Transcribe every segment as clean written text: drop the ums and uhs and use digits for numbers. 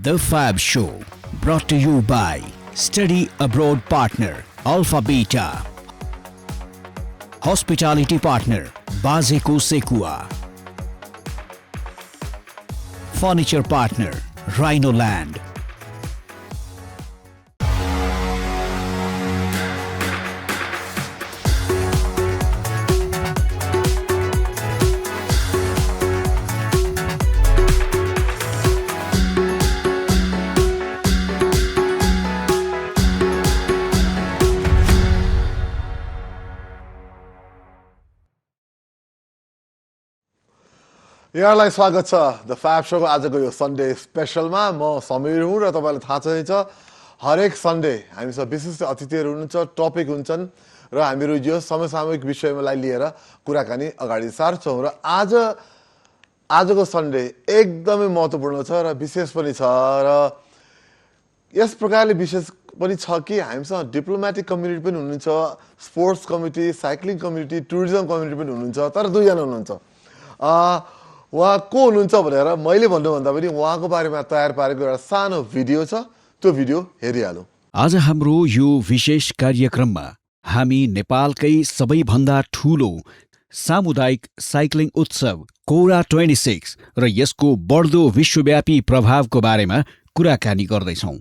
The Fab Show, brought to you by Study Abroad Partner, Alpha Beta. Hospitality Partner, Bazeko Sekua. Furniture Partner, Rhino Land. यहाँलाई स्वागत छ the फ्याब शोको आजको यो Sunday स्पेशलमा म समीर हुँ र तपाईलाई थाहा छ हरेक सन्डे हामीसँग विशिष्ट अतिथिहरू हुनुहुन्छ टपिक हुन्छन् र हामीहरू यो समसामयिक विषयलाई लिएर कुराकानी अगाडि सार्छौँ र आजको सन्डे एकदमै महत्त्वपूर्ण छ र विशेष पनि छ र यस प्रकारले विशेष पनि छ कि हामीसँग डिप्लोमेटिक कम्युनिटी पनि हुनुहुन्छ sports committee cycling community tourism community पनि हुनुहुन्छ तर दुईजना हुनुहुन्छ उहाँ को हुनुहुन्छ भनेर मैले भन्नुभन्दा पनि उहाँको बारेमा तयार पारेको एउटा सानो भिडियो छ त्यो भिडियो हेरिहालौँ। आज हाम्रो यो विशेष कार्यक्रममा हामी नेपालकै सबैभन्दा ठूलो सामुदायिक साइक्लिङ उत्सव कोरा 26 र यसको बढ्दो विश्वव्यापी प्रभावको बारेमा कुराकानी गर्दैछौँ।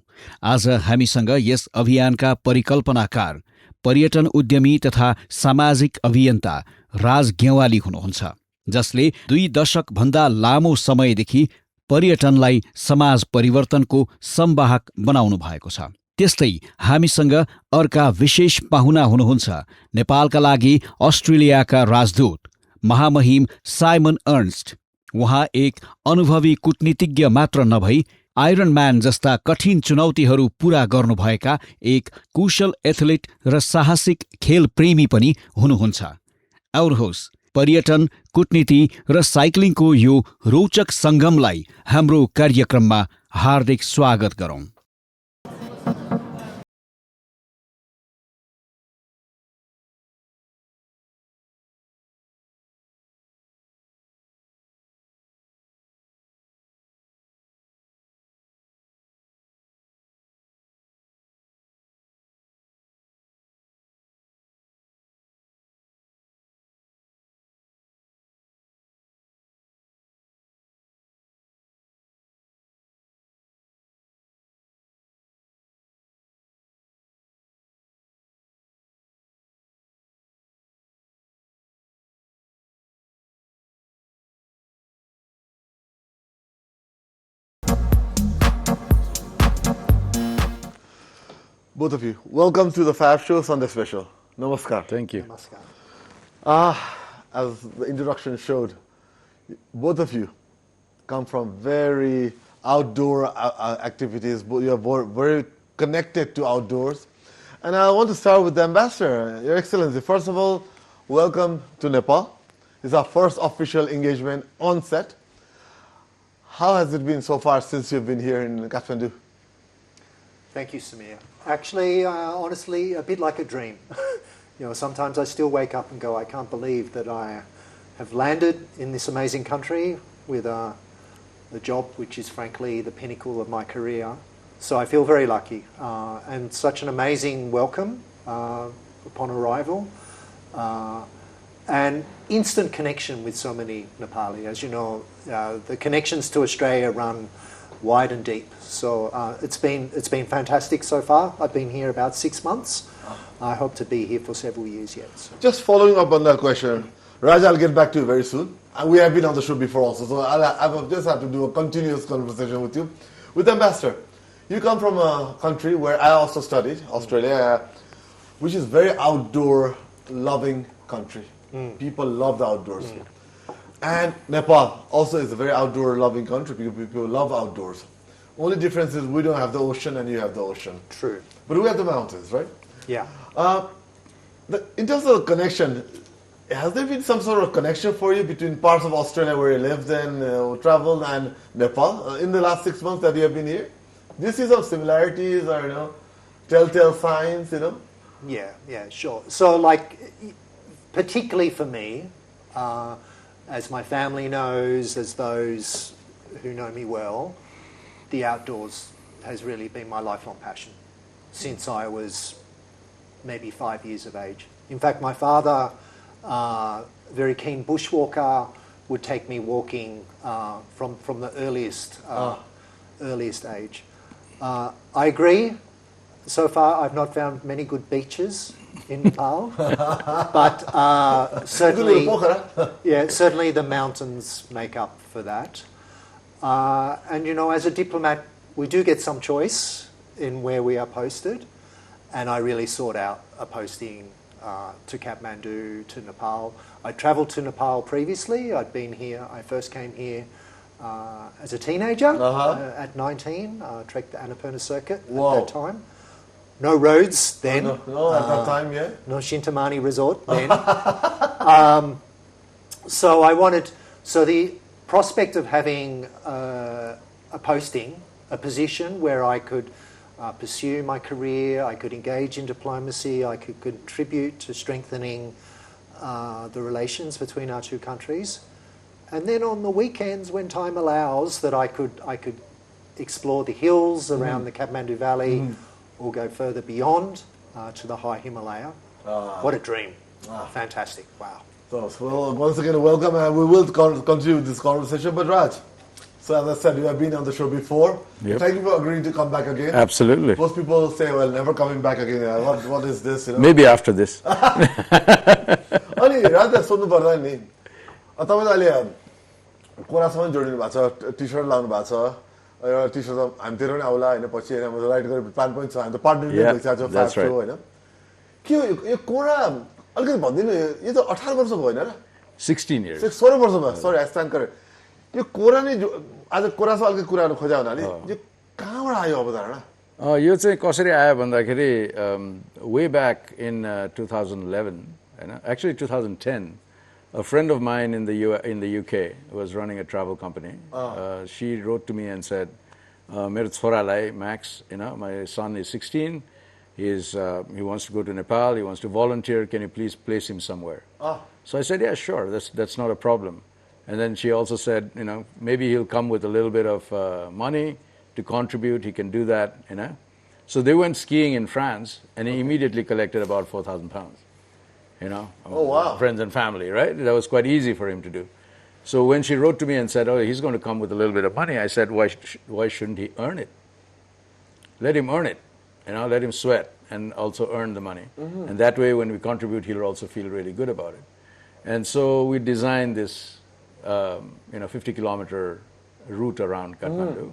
आज हामीसँग यस अभियानका परिकल्पनाकार पर्यटन उद्यमी तथा सामाजिक अभियन्ता राज ग्यावाली हुनुहुन्छ, जसले 2 दशक भन्दा लामो समयदेखि पर्यटनलाई समाज परिवर्तनको संवाहक बनाउनु भएको छ। त्यस्तै हामीसँग अर्का विशेष पाहुना हुनुहुन्छ नेपालका लागि अस्ट्रेलियाका राजदूत महामहिम साइमन अर्न्स्ट। उहाँ एक अनुभवी कूटनीतिज्ञ मात्र नभई आयरन म्यान जस्ता कठिन चुनौतीहरू पूरा गर्नुभएका एक कुशल एथलिट र साहसिक खेल प्रेमी पनि हुनुहुन्छ। आउनुहोस् पर्यटन, कूटनीति र साइक्लिङको यो रोचक सङ्गमलाई हाम्रो कार्यक्रममा हार्दिक स्वागत गरौँ। Both of you, welcome to the Fab Show Sunday Special. Namaskar. Thank you. Namaskar. As the introduction showed, both of you come from very outdoor activities. You are very connected to outdoors. And I want to start with the Ambassador. Your Excellency, first of all, welcome to Nepal. It's our first official engagement on set. How has it been so far since you've been here in Kathmandu? Thank you, Samir. Actually, honestly, a bit like a dream. Sometimes I still wake up and go, I can't believe that I have landed in this amazing country with a job which is frankly the pinnacle of my career. So I feel very lucky and such an amazing welcome upon arrival and instant connection with so many Nepali. As you know, the connections to Australia run wide and deep. So it's been fantastic so far. I've been here about 6 months. I hope to be here for several years yet. So. Just following up on that question, Raj, I'll get back to you very soon. We have been on the show before also, so I'll just have to do a continuous conversation with you. With Ambassador, you come from a country where I also studied, Australia, which is very outdoor-loving country. People love the outdoors. And Nepal also is a very outdoor-loving country. People love outdoors. Only difference is we don't have the ocean and you have the ocean. True. But we have the mountains, right? Yeah. In terms of connection, has there been some sort of connection for you between parts of Australia where you lived and traveled and Nepal in the last 6 months that you have been here? Do you see some similarities or, telltale signs, Yeah, sure. So, particularly for me, as my family knows, as those who know me well, the outdoors has really been my lifelong passion since I was maybe 5 years of age. In fact, my father, very keen bushwalker, would take me walking from the earliest age. I agree. So far, I've not found many good beaches in Nepal, but certainly the mountains make up for that. And as a diplomat, we do get some choice in where we are posted, and I really sought out a posting to Kathmandu, to Nepal. I travelled to Nepal previously. I'd been here. I first came here as a teenager at 19. Trekked the Annapurna circuit at that time. No roads then. No, at that time, yeah. No Shintamani resort then. So the prospect of having a posting, a position where I could pursue my career, I could engage in diplomacy, I could contribute to strengthening the relations between our two countries. And then on the weekends, when time allows, that I could explore the hills around the Kathmandu Valley, or go further beyond to the high Himalaya. What a dream. Fantastic. Wow. So, well, once again, welcome, and we will continue this conversation. But Raj, so as I said, you have been on the show before. Yep. Thank you for agreeing to come back again. Absolutely. Most people say, well, never coming back again. What is this? Maybe after this. अनि राजा सोध्नु पर्दा नि तपाईले अहिले कोरासँग जोडिनु भएको छ, T-shirt लाउनु भएको छ. एउटा टी-शर्ट त हामीतिर पनि आउला हैन, पछि हैन राइट गरेर प्लान पनि छ. हामी त पार्टनर पनि भइसकेको छ फ्याब शो हैन. के यो कोरा अलिकति भन्दिनु, यो त 18 वर्षको होइन र? 16 years. 16 वर्षमा. सरी, आई स्ट्यान्ड करेक्ट. यो कोरा नै आज कोरासँग अलिकति कुराहरु खोजा हुनाले यो कहाँबाट आयो अवधारणा? यो चाहिँ कसरी आयो भन्दाखेरि way back in 2011, actually 2010, a friend of mine in the UK was running a travel company. She wrote to me and said, "Mero choralai Max, my son is 16. He wants to go to Nepal. He wants to volunteer. Can you please place him somewhere?" So I said, "Yeah, sure. That's not a problem." And then she also said, maybe he'll come with a little bit of money to contribute. He can do that, So they went skiing in France, and he immediately collected about 4,000 pounds. Oh, wow. Friends and family, right? That was quite easy for him to do. So when she wrote to me and said, "Oh, he's going to come with a little bit of money," I said, why shouldn't he earn it? Let him earn it, let him sweat and also earn the money. And that way, when we contribute, he'll also feel really good about it. And so we designed this, 50-kilometer route around Kathmandu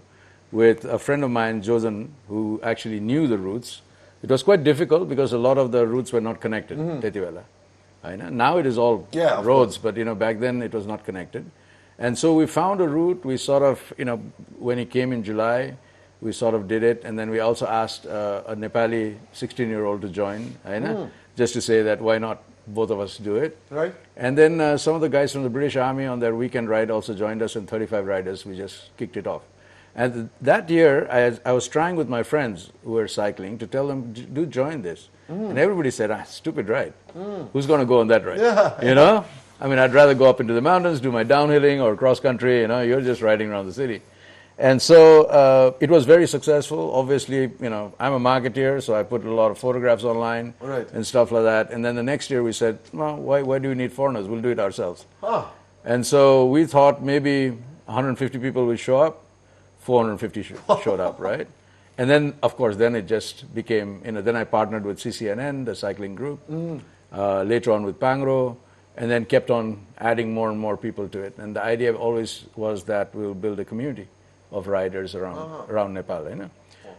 with a friend of mine, Josan, who actually knew the routes. It was quite difficult because a lot of the routes were not connected. Now it is all roads, but back then it was not connected. And so we found a route. We sort of, when he came in July, we sort of did it, and then we also asked a Nepali 16-year-old to join, just to say that why not both of us do it. Right. And then some of the guys from the British Army on their weekend ride also joined us, and 35 riders. We just kicked it off. And that year, I was trying with my friends who were cycling to tell them, do join this. And everybody said, stupid ride. Who's going to go on that ride? Yeah. I mean, I'd rather go up into the mountains, do my downhilling or cross country. You're just riding around the city. And so it was very successful. Obviously, I'm a marketeer, so I put a lot of photographs online and stuff like that. And then the next year we said, well, why do we need foreigners? We'll do it ourselves. And so we thought maybe 150 people will show up. 450 showed up, right? And then, of course, then it just became, then I partnered with CCNN, the cycling group, later on with Pangro, and then kept on adding more and more people to it. And the idea always was that we'll build a community of riders around Nepal.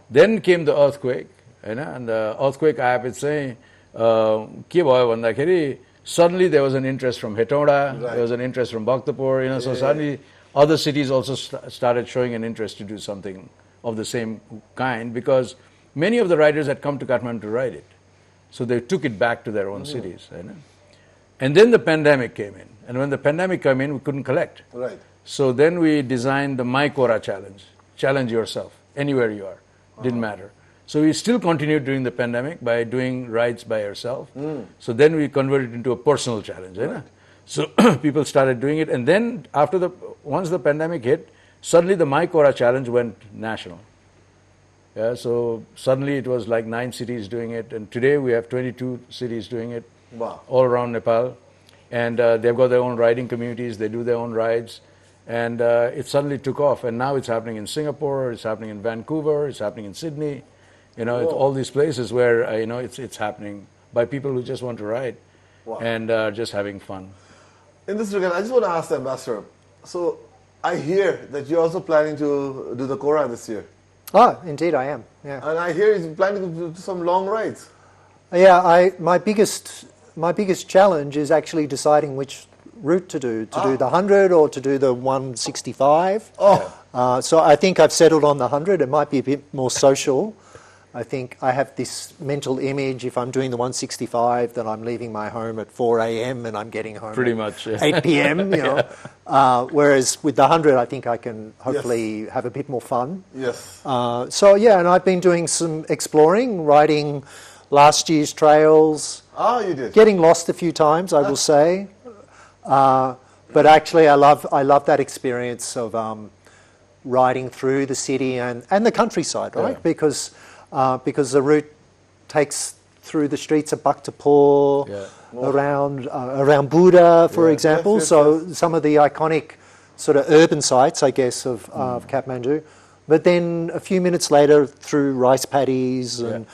Then came the earthquake, and the earthquake app, suddenly there was an interest from Hetauda, there was an interest from Bhaktapur, so suddenly other cities also started showing an interest to do something of the same kind, because many of the riders had come to Kathmandu to ride it. So they took it back to their own cities. And then the pandemic came in. And when the pandemic came in, we couldn't collect. Right. So then we designed the My KORA challenge. Challenge yourself, anywhere you are. Didn't matter. So we still continued during the pandemic by doing rides by yourself. So then we converted it into a personal challenge. So people started doing it. And then once the pandemic hit, Suddenly the My KORA challenge went national. Yeah, so suddenly it was like 9 cities doing it, and today we have 22 cities doing it. Wow. All around Nepal. And they've got their own riding communities, they do their own rides, and it suddenly took off. And now it's happening in Singapore, it's happening in Vancouver, it's happening in Sydney. You know, it's all these places where, you know, it's happening by people who just want to ride and just having fun. In this regard, I just want to ask the ambassador. So I hear that you're also planning to do the KORA this year. Oh, indeed I am, yeah. And I hear you're planning to do some long rides. Yeah, my biggest challenge is actually deciding which route to do the 100 or to do the 165. So I think I've settled on the 100. It might be a bit more social. I think I have this mental image, if I'm doing the 165, that I'm leaving my home at 4 a.m. and I'm getting home Pretty much, yeah. 8 p.m., you know. Whereas with the 100, I think I can hopefully have a bit more fun. Yes. So, yeah, and I've been doing some exploring, riding last year's trails. Oh, you did? Getting lost a few times, I will say. But actually, I love that experience of riding through the city and the countryside, right? Yeah. Because the route takes through the streets of Bhaktapur, around Buddha, for example. So some of the iconic sort of urban sites, I guess, of Kathmandu. But then a few minutes later, through rice paddies and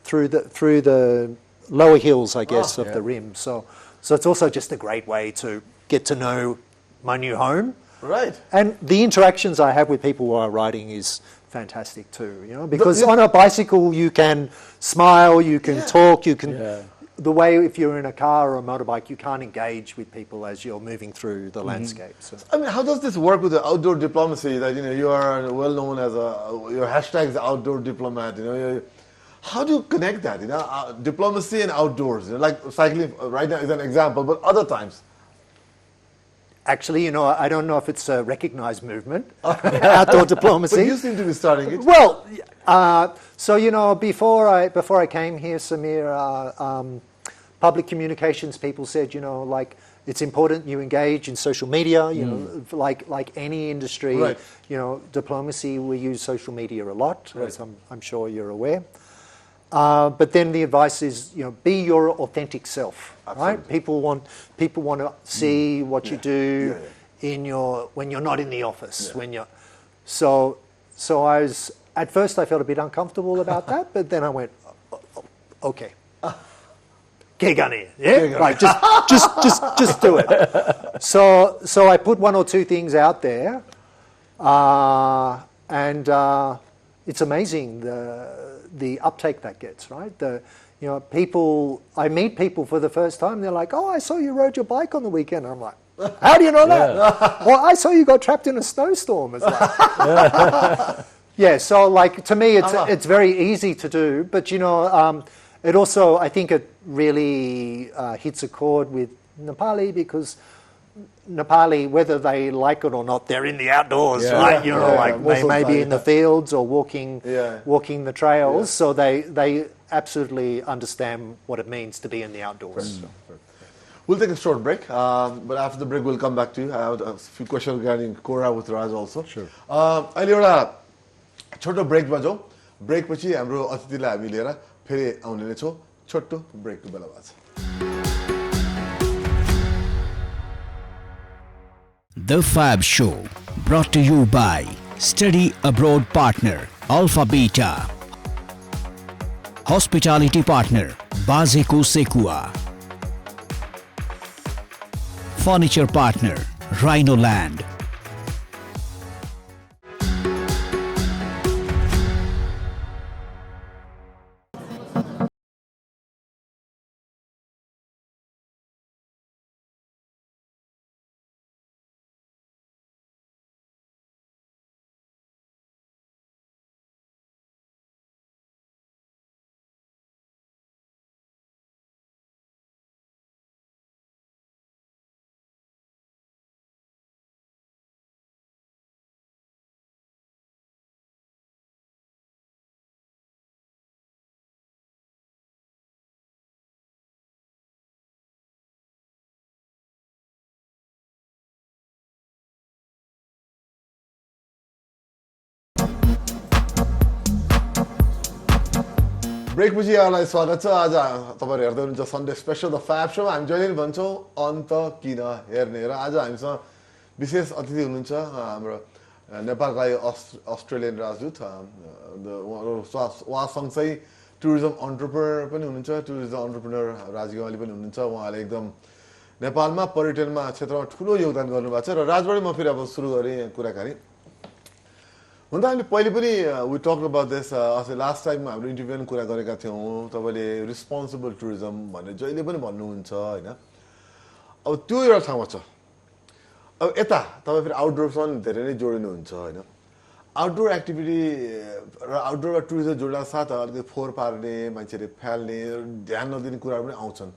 through the lower hills, I guess, of the rim. So it's also just a great way to get to know my new home. Right. And the interactions I have with people while riding is fantastic too, you know, because on a bicycle you can smile, you can talk, you can... The way if you're in a car or a motorbike, you can't engage with people as you're moving through the landscape. So. I mean, how does this work with the outdoor diplomacy that, you know, you are well known as your hashtag is outdoor diplomat, you know, how do you connect that, you know, diplomacy and outdoors, you know, like cycling right now is an example, but other times? Actually, you know, I don't know if it's a recognized movement, outdoor diplomacy. But you seem to be starting it. Well, so, you know, before I came here, Samir, public communications people said, you know, like, it's important you engage in social media, you know, like any industry, you know, diplomacy, we use social media a lot, as I'm sure you're aware. But then the advice is, you know, be your authentic self, right? People want to see what you do when you're not in the office, when you're. So I was, at first I felt a bit uncomfortable about that, but then I went, okay. Like just do it. So I put one or two things out there, and it's amazing the uptake that gets, right? You know, I meet people for the first time. They're like, "Oh, I saw you rode your bike on the weekend." And I'm like, "How do you know that?" Well, I saw you got trapped in a snowstorm. It's like, so like to me, it's very easy to do, but you know. It also, I think it really hits a chord with Nepali because Nepali, whether they like it or not, they're in the outdoors, right? You know, like they may be in the fields or walking the trails, so they absolutely understand what it means to be in the outdoors. We'll take a short break, but after the break we'll come back to you. I have a few questions regarding KORA with Raj also. Sure. अहिले एउटा छोटो ब्रेकमा जाउँ. Break पछि हाम्रो अतिथिलाई हामी लिएर फेरि आउने नै छौँ. छोटो ब्रेकको बेला भएको छ. The Fab Show, brought to you by Study Abroad Partner, Alpha Beta. Hospitality Partner, Bazeko Sekua. Furniture Partner, Rhino Land. ब्रेकपछि यहाँलाई स्वागत छ। आज तपाईँहरू हेर्दै हुनुहुन्छ सन्डे स्पेसल द फ्याब शो। हामी जहिले पनि भन्छौँ अन्त किन हेर्ने, र आज हामीसँग विशेष अतिथि हुनुहुन्छ हाम्रो नेपालका अस्ट्रेलियन राजदूत, उहाँ सँगसँगै टुरिज्म अन्टरप्रेनर पनि हुनुहुन्छ, टुरिज्म अन्टरप्रेनर राज ग्यावाली पनि हुनुहुन्छ। उहाँले एकदम नेपालमा पर्यटनमा क्षेत्रमा ठुलो योगदान गर्नुभएको छ। र राजबाट म फेरि अब सुरु गरेँ कुराकानी। हुन त हामीले पहिले पनि we talk about this, last time हाम्रो इन्टरभ्यू पनि कुरा गरेका थियौँ। तपाईँले रिस्पोन्सिबल टुरिज्म भनेर जहिले पनि भन्नुहुन्छ होइन। अब त्यो एउटा ठाउँमा छ। अब यता तपाईँ फेरि आउटडोरसँग धेरै नै जोडिनुहुन्छ होइन। आउटडोर एक्टिभिटी र आउटडोरमा टुरिज्म जोड्न साथ अलिकति फोहोर पार्ने, मान्छेले फ्याल्ने, ध्यान नदिने कुराहरू पनि आउँछन्।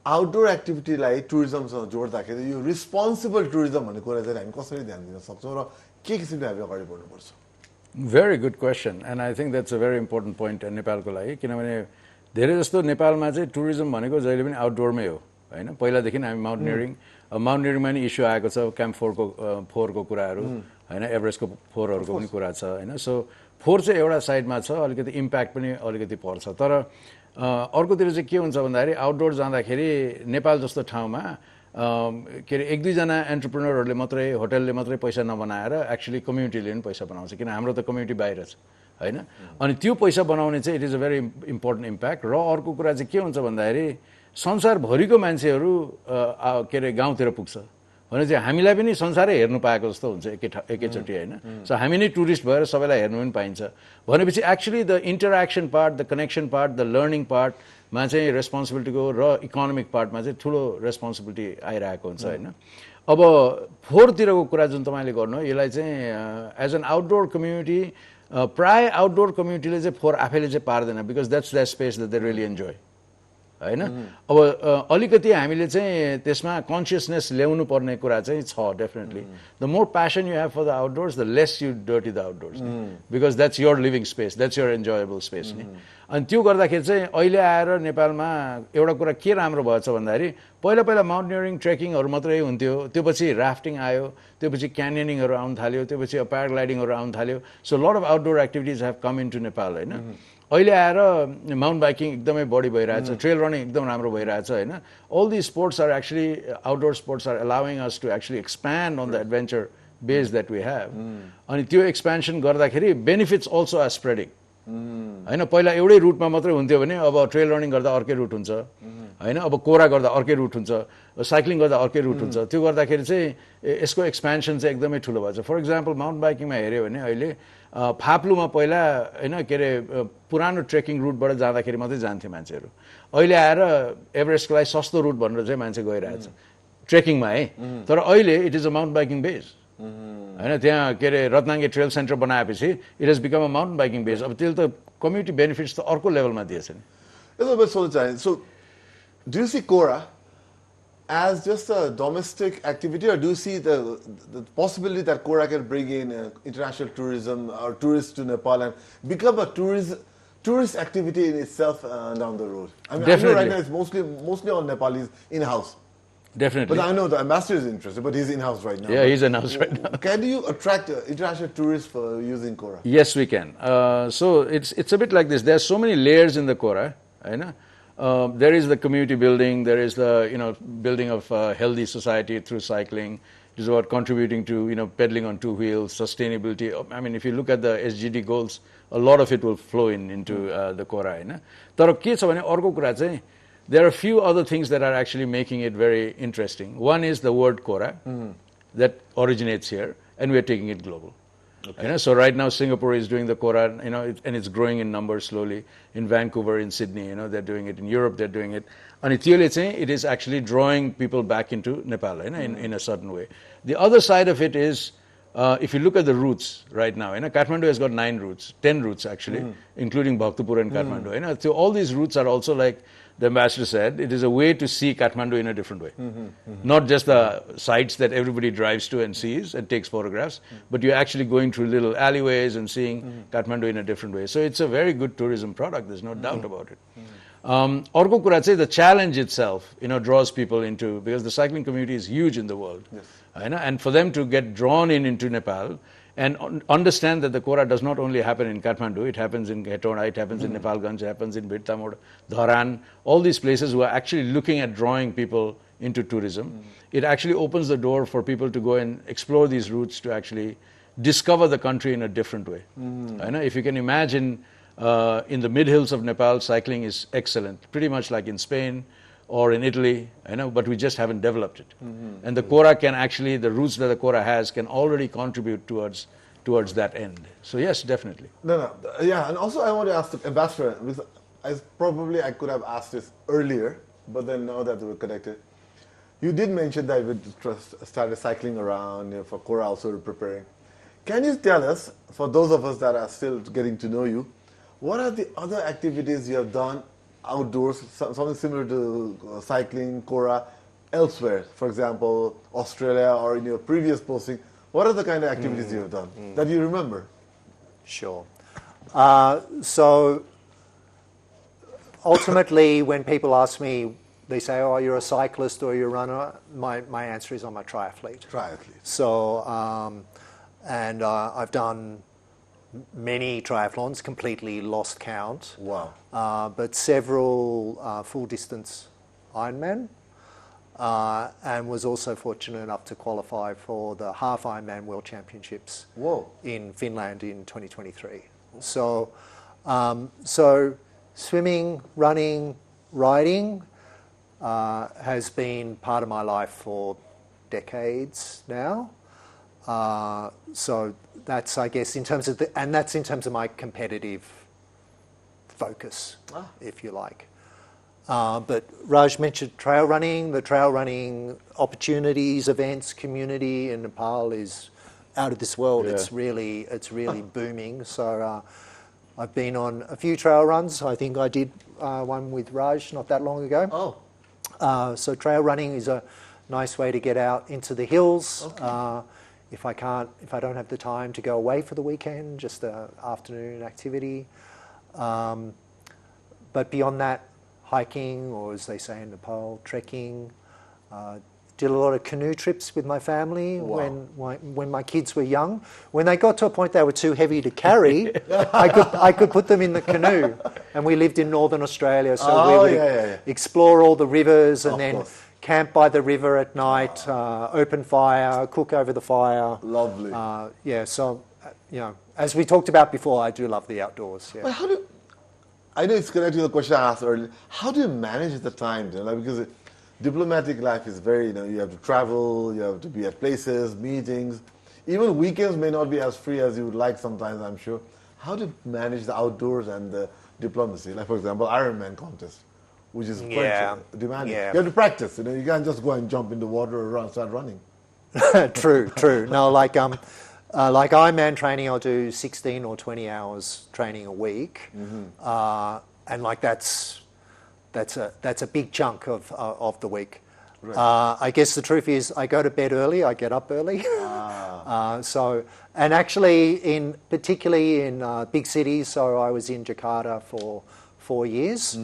आउटडोर एक्टिभिटीलाई टुरिज्मसँग जोड्दाखेरि यो रिस्पोन्सिबल टुरिज्म भन्ने कुरा चाहिँ हामी कसरी ध्यान दिन सक्छौँ र के किसिमले हामी अगाडि बढ्नुपर्छ? Very good question, and I think that's a very important point नेपालको लागि। किनभने धेरै जस्तो नेपालमा चाहिँ टुरिज्म भनेको जहिले पनि आउटडोरमै हो होइन। पहिलादेखि हामी माउन्टेनियरिङमा नि इस्यु आएको छ, क्याम्प फोहोरको कुराहरू होइन, एभरेस्टको फोहोरहरूको पनि कुरा छ होइन। सो फोहोर चाहिँ एउटा साइडमा छ, अलिकति इम्प्याक्ट पनि अलिकति पर्छ। तर अर्कोतिर चाहिँ के हुन्छ भन्दाखेरि आउटडोर जाँदाखेरि नेपाल जस्तो ठाउँमा के अरे 1-2 एन्टरप्रेनरहरूले मात्रै, होटलले मात्रै पैसा नबनाएर एक्चुअली कम्युनिटीले पनि पैसा बनाउँछ, किन हाम्रो त कम्युनिटी बाहिर छ होइन। अनि त्यो पैसा बनाउने चाहिँ it is a very important impact. र अर्को कुरा चाहिँ के हुन्छ भन्दाखेरि संसारभरिको मान्छेहरू के अरे गाउँतिर पुग्छ भने चाहिँ हामीलाई पनि संसारै हेर्नु पाएको जस्तो हुन्छ एकैचोटि होइन। सो हामी नै टुरिस्ट भएर सबैलाई हेर्नु पनि पाइन्छ भनेपछि actually the interaction part, the connection part, the learning पार्टमा चाहिँ रेस्पोन्सिबिलिटीको र इकोनोमिक पार्टमा चाहिँ ठुलो रेस्पोन्सिबिलिटी आइरहेको हुन्छ होइन। अब फोहोरतिरको कुरा जुन तपाईँले गर्नु, यसलाई चाहिँ एज एन आउटडोर कम्युनिटी, प्राय आउटडोर कम्युनिटीले चाहिँ फोहोर आफैले चाहिँ पार्दैन, because that's the space that they really enjoy होइन। अब अलिकति हामीले चाहिँ त्यसमा कन्सियसनेस ल्याउनु पर्ने कुरा चाहिँ छ definitely. The more passion you have for the outdoors, the less you dirty the outdoors, because that's your living space, that's your enjoyable space नि। अनि त्यो गर्दाखेरि चाहिँ अहिले आएर नेपालमा एउटा कुरा के राम्रो भएछ भन्दाखेरि पहिला माउन्टेनियरिङ ट्रेकिङहरू मात्रै हुन्थ्यो, त्यो पछि राफ्टिङ आयो, त्यो पछि क्यानियनिङहरू आउनु थाल्यो, त्यो पछि प्याराग्लाइडिङहरू आउनु थाल्यो। So lot of outdoor activities have come in to Nepal होइन। अहिले आएर माउन्ट बाइकिङ एकदमै बढी भइरहेछ, ट्रेल रनिङ एकदम राम्रो भइरहेछ होइन। All the sports are actually, outdoor sports are allowing us to actually expand on the adventure base that we have. अनि त्यो एक्सपेन्सन गर्दाखेरि बेनिफिट्स अल्सो आर स्प्रेडिङ होइन। पहिला एउटै रुटमा मात्रै हुन्थ्यो भने अब ट्रेल रनिङ गर्दा अर्कै रुट हुन्छ होइन, अब कोरा गर्दा अर्कै रुट हुन्छ, साइक्लिङ गर्दा अर्कै रुट हुन्छ। त्यो गर्दाखेरि चाहिँ यसको एक्सपेन्सन चाहिँ एकदमै ठुलो भएको छ। फर इक्जाम्पल माउन्ट बाइकिङमा हेऱ्यो भने अहिले फाप्लुमा पहिला होइन के अरे पुरानो ट्रेकिङ रुटबाट जाँदाखेरि मात्रै जान्थे मान्छेहरू, अहिले आएर एभरेस्टको लागि सस्तो रुट भनेर चाहिँ मान्छे गइरहेछ ट्रेकिङमा है। तर अहिले it is a mount biking base होइन। त्यहाँ के अरे रत्नाङ्गे ट्रेल सेन्टर बनाएपछि it has become a mount biking base. अब त्यसले त कम्युनिटी बेनिफिट्स त अर्को लेभलमा दिएछ नि। So do you see KORA as just a domestic activity, or do you see the possibility that KORA can bring in international tourism or tourists to Nepal and become a tourist activity in itself down the road? I mean, I know right now it's mostly on Nepalese in-house. Definitely. But I know the ambassador is interested, but he's in-house right now. Yeah, he's in-house right now. Can you attract international tourists for using KORA? Yes, we can. So it's a bit like this. There are so many layers in the KORA. There is the community building. There is the building of a healthy society through cycling. It is about contributing to pedaling on 2 wheels, sustainability. I mean, if you look at the SGD goals, a lot of it will flow into the KORA. तर के छ भने अर्को कुरा चाहिँ, there are a few other things that are actually making it very interesting. One is the word KORA that originates here, and we are taking it global. Okay. So right now Singapore is doing the KORA, and it's growing in numbers slowly. In Vancouver, in Sydney, they're doing it. In Europe, they're doing it. And it is actually drawing people back into Nepal in a certain way. The other side of it is, if you look at the routes right now, Kathmandu has got 9 routes, 10 routes actually, including Bhaktapur and Kathmandu. So all these routes are also, like the ambassador said, it is a way to see Kathmandu in a different way. Not just the sites that everybody drives to and sees and takes photographs, but you're actually going through little alleyways and seeing Kathmandu in a different way. So it's a very good tourism product, there's no doubt about it. Orko कुरा चाहिँ, the challenge itself, draws people into, because the cycling community is huge in the world. Yes. And for them to get drawn into Nepal, And understand that the KORA does not only happen in Kathmandu, it happens in Hetauda, it happens in Nepalganj, it happens in Birtamod, Dharan, all these places who are actually looking at drawing people into tourism. It actually opens the door for people to go and explore these routes to actually discover the country in a different way. I know if you can imagine in the mid-hills of Nepal, cycling is excellent, pretty much like in Spain or in Italy, I know, but we just haven't developed it. And the KORA can actually, the routes that the KORA has can already contribute towards that end. So yes, definitely. Yeah, and also I want to ask the ambassador, because I could have asked this earlier, but then now that we're connected, you did mention that we started cycling around, for KORA also preparing. Can you tell us, for those of us that are still getting to know you, what are the other activities you have done outdoors, something similar to cycling, KORA, elsewhere? For example, Australia, or in your previous posting, what are the kind of activities you have done that you remember? Sure. So ultimately, when people ask me, they say, "Oh, you're a cyclist or you're a runner," my answer is I'm a triathlete. So, and I've done many triathlons, completely lost count. Wow. But several full distance Ironman, and was also fortunate enough to qualify for the half Ironman World Championships in Finland in 2023. So, so swimming, running, riding has been part of my life for decades now. So that's, I guess, in terms of and that's in terms of my competitive focus, if you like. But Raj mentioned trail running. The trail running opportunities, events, community in Nepal is out of this world. Yeah. It's really booming. So I've been on a few trail runs. I think I did one with Raj not that long ago. So trail running is a nice way to get out into the hills. If I don't have the time to go away for the weekend, just an afternoon activity. But beyond that, hiking, or as they say in Nepal, trekking. Did a lot of canoe trips with my family when my kids were young. When they got to a point they were too heavy to carry, I could put them in the canoe. And we lived in northern Australia, so we would explore all the rivers and then camp by the river at night, open fire, cook over the fire. Lovely. So, as we talked about before, I do love the outdoors. Yeah. But I know it's connected to the question I asked earlier. How do you manage the time? Because diplomatic life is very, you have to travel, you have to be at places, meetings. Even weekends may not be as free as you would like sometimes, I'm sure. How do you manage the outdoors and the diplomacy? Like, for example, Ironman contest, which is quite demanding. Yeah. You have to practice, you can't just go and jump in the water or start running. True. No, like Ironman training, I'll do 16 or 20 hours training a week. And like that's a big chunk of the week. Right. I guess the truth is I go to bed early, I get up early. And actually particularly in big cities, so I was in Jakarta for 4 years.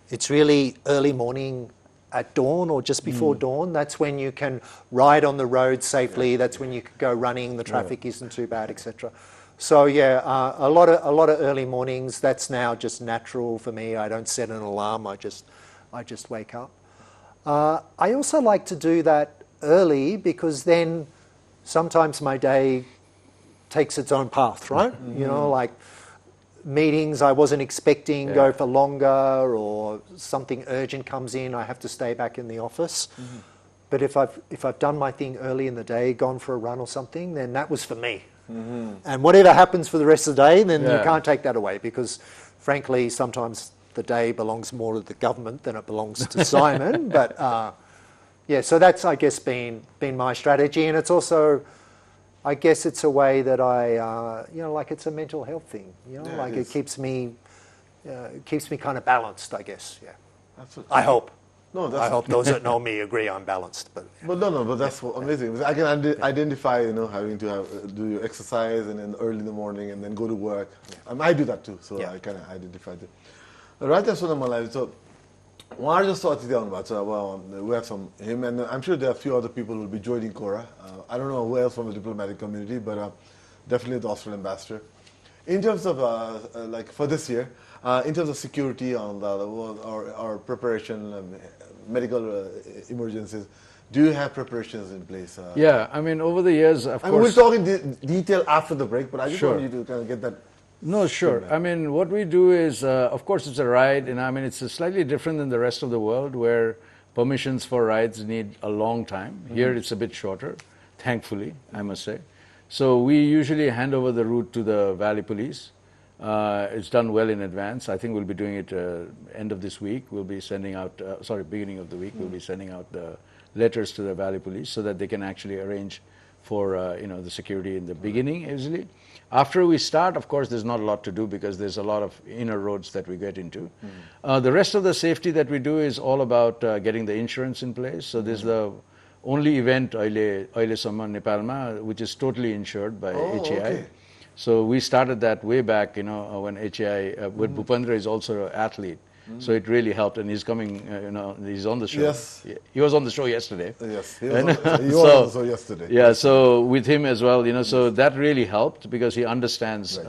It's really early morning at dawn or just before dawn. That's when you can ride on the road safely. That's when you can go running. The traffic isn't too bad, etc. So a lot of early mornings. That's now just natural for me. I don't set an alarm. I just wake up. I also like to do that early because then sometimes my day takes its own path, right? Like meetings I wasn't expecting go for longer, or something urgent comes in, I have to stay back in the office. But if I've done my thing early in the day, gone for a run or something, then that was for me. And whatever happens for the rest of the day, then you can't take that away, because frankly sometimes the day belongs more to the government than it belongs to Simon. But so that's, I guess, been my strategy. And it's also, I guess it's a way that I, like it's a mental health thing. It keeps me kind of balanced, I guess. Yeah, I hope. I hope those that know me agree I'm balanced. But that's amazing. Because I can identify, having to do your exercise and then early in the morning and then go to work. I do that too, so I kind of identify it. Right after Malawi, so उहाँहरू जस्तो अतिथि आउनुभएको छ. अब we have him, and I'm sure there are a few other people who will be joining KORA. I don't know who else from the diplomatic community, but definitely the Australian ambassador. In terms of like for this year, in terms of security on or preparation, medical emergencies, do you have preparations in place? Yeah, I mean, over the years, of course. We'll talk in detail after the break, but I just Sure. want you to kind of get that. No, sure. I mean, what we do is, of course, it's a ride, and I mean, it's slightly different than the rest of the world where permissions for rides need a long time. Here, it's a bit shorter, thankfully, I must say. So we usually hand over the route to the Valley Police. It's done well in advance. I think we'll be doing it end of this week. We'll be sending out, beginning of the week, we'll be sending out the letters to the Valley Police so that they can actually arrange for the security in the beginning easily. After we start, of course, there's not a lot to do because there's a lot of inner roads that we get into. The rest of the safety that we do is all about getting the insurance in place. So this is the only event Ahilesamma Nepalma which is totally insured by HAI. Okay. So we started that way back, when HAI, when Bhupendra is also an athlete. So it really helped, and he's coming, he's on the show. Yes. He was on the show yesterday. Yes, he was on the show yesterday. Yeah, so with him as well, so that really helped because he understands,